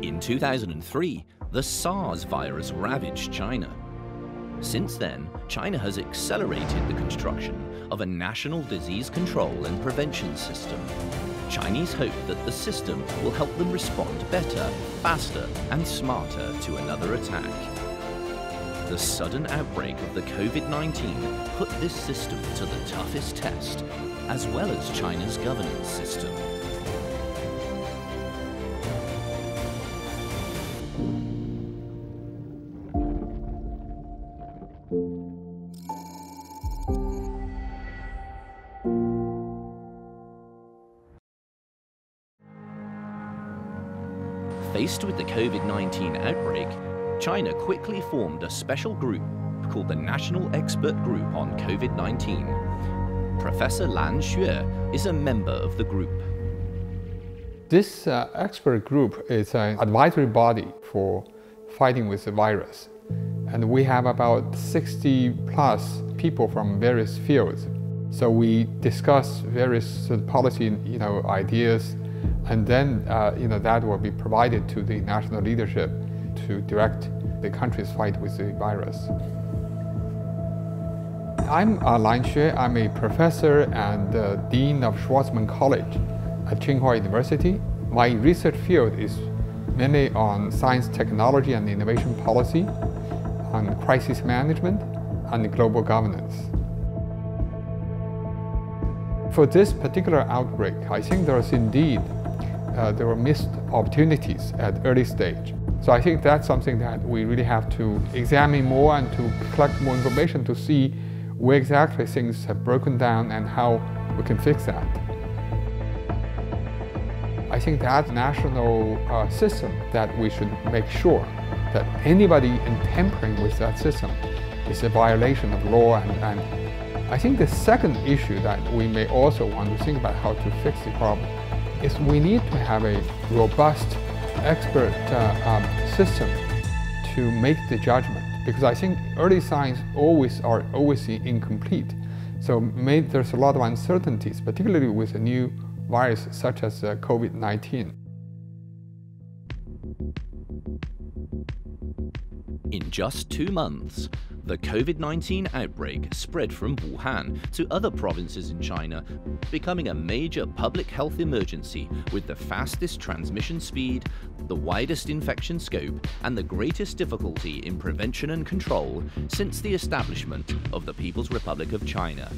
In 2003, the SARS virus ravaged China. Since then, China has accelerated the construction of a national disease control and prevention system. Chinese hope that the system will help them respond better, faster, and smarter to another attack. The sudden outbreak of the COVID-19 put this system to the toughest test, as well as China's governance system. Faced with the COVID-19 outbreak, China quickly formed a special group called the National Expert Group on COVID-19. Professor Lan Xue is a member of the group. This expert group is an advisory body for fighting with the virus. And we have about 60 plus people from various fields. So we discuss various policy ideas, and then that will be provided to the national leadership to direct the country's fight with the virus. I'm Lan Xue. I'm a professor and dean of Schwarzman College at Tsinghua University. My research field is mainly on science, technology, and innovation policy, on crisis management, and global governance. For this particular outbreak, I think there's indeed there were missed opportunities at early stage. So I think that's something that we really have to examine more and to collect more information to see where exactly things have broken down and how we can fix that. I think that national system that we should make sure that anybody in tampering with that system is a violation of law. And I think the second issue that we may also want to think about how to fix the problem is we need to have a robust expert system to make the judgment, because I think early signs are always incomplete. So there's a lot of uncertainties, particularly with a new virus such as COVID-19. In just 2 months, the COVID-19 outbreak spread from Wuhan to other provinces in China, becoming a major public health emergency with the fastest transmission speed, the widest infection scope, and the greatest difficulty in prevention and control since the establishment of the People's Republic of China.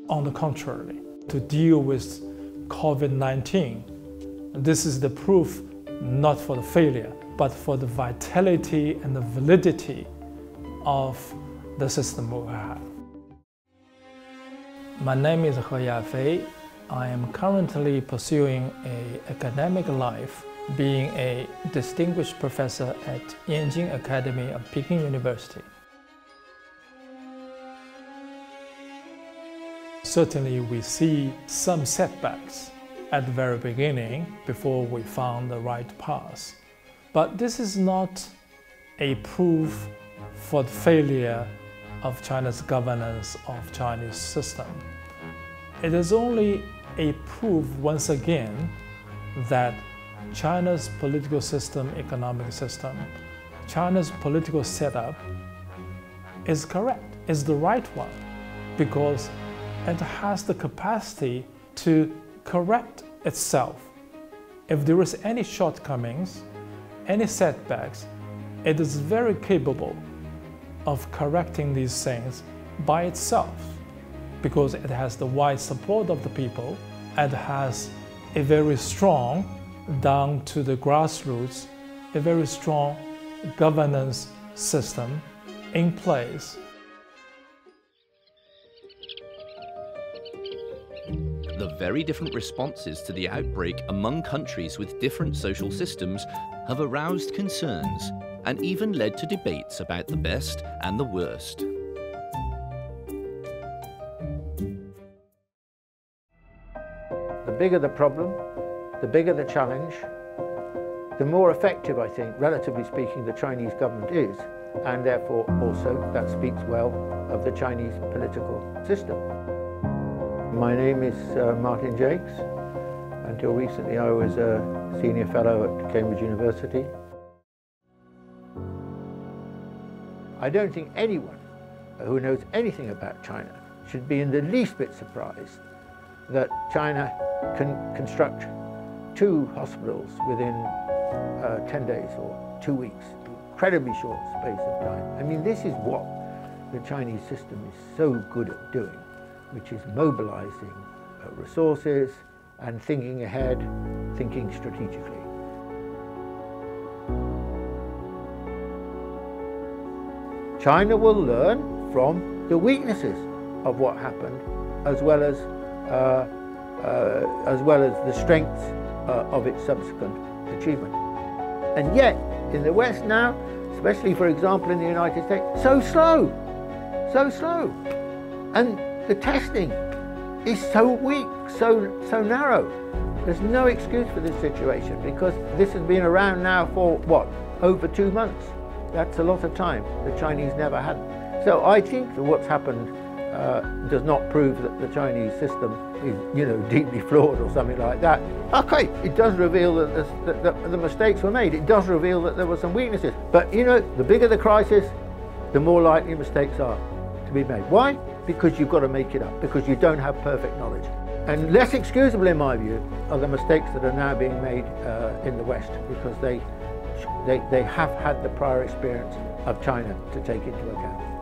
On the contrary, to deal with COVID-19, this is the proof not for the failure, but for the vitality and the validity of the system we have. My name is He Yafei. I am currently pursuing an academic life, being a distinguished professor at Yanjing Academy of Peking University. Certainly, we see some setbacks at the very beginning before we found the right path. But this is not a proof for the failure of China's governance of Chinese system. It is only a proof, once again, that China's political system, economic system, China's political setup is correct, is the right one, because it has the capacity to correct itself. If there is any shortcomings, any setbacks, it is very capable of correcting these things by itself, because it has the wide support of the people and has a very strong, down to the grassroots, a very strong governance system in place. The very different responses to the outbreak among countries with different social systems have aroused concerns and even led to debates about the best and the worst. The bigger the problem, the bigger the challenge, the more effective, I think, relatively speaking, the Chinese government is, and therefore also that speaks well of the Chinese political system. My name is Martin Jakes. Until recently, I was a senior fellow at Cambridge University. I don't think anyone who knows anything about China should be in the least bit surprised that China can construct 2 hospitals within 10 days or 2 weeks, incredibly short space of time. I mean, this is what the Chinese system is so good at doing, which is mobilizing resources and thinking ahead, thinking strategically. China will learn from the weaknesses of what happened, as well as the strengths of its subsequent achievement. And yet, in the West now, especially for example in the United States, so slow. And the testing is so weak, so narrow. There's no excuse for this situation, because this has been around now for, what, over 2 months. That's a lot of time the Chinese never had. So I think that what's happened does not prove that the Chinese system is, deeply flawed or something like that. Okay, it does reveal that the mistakes were made. It does reveal that there were some weaknesses. But, the bigger the crisis, the more likely mistakes are to be made. Why? Because you've got to make it up, because you don't have perfect knowledge. And less excusable, in my view, are the mistakes that are now being made in the West, because they have had the prior experience of China to take into account.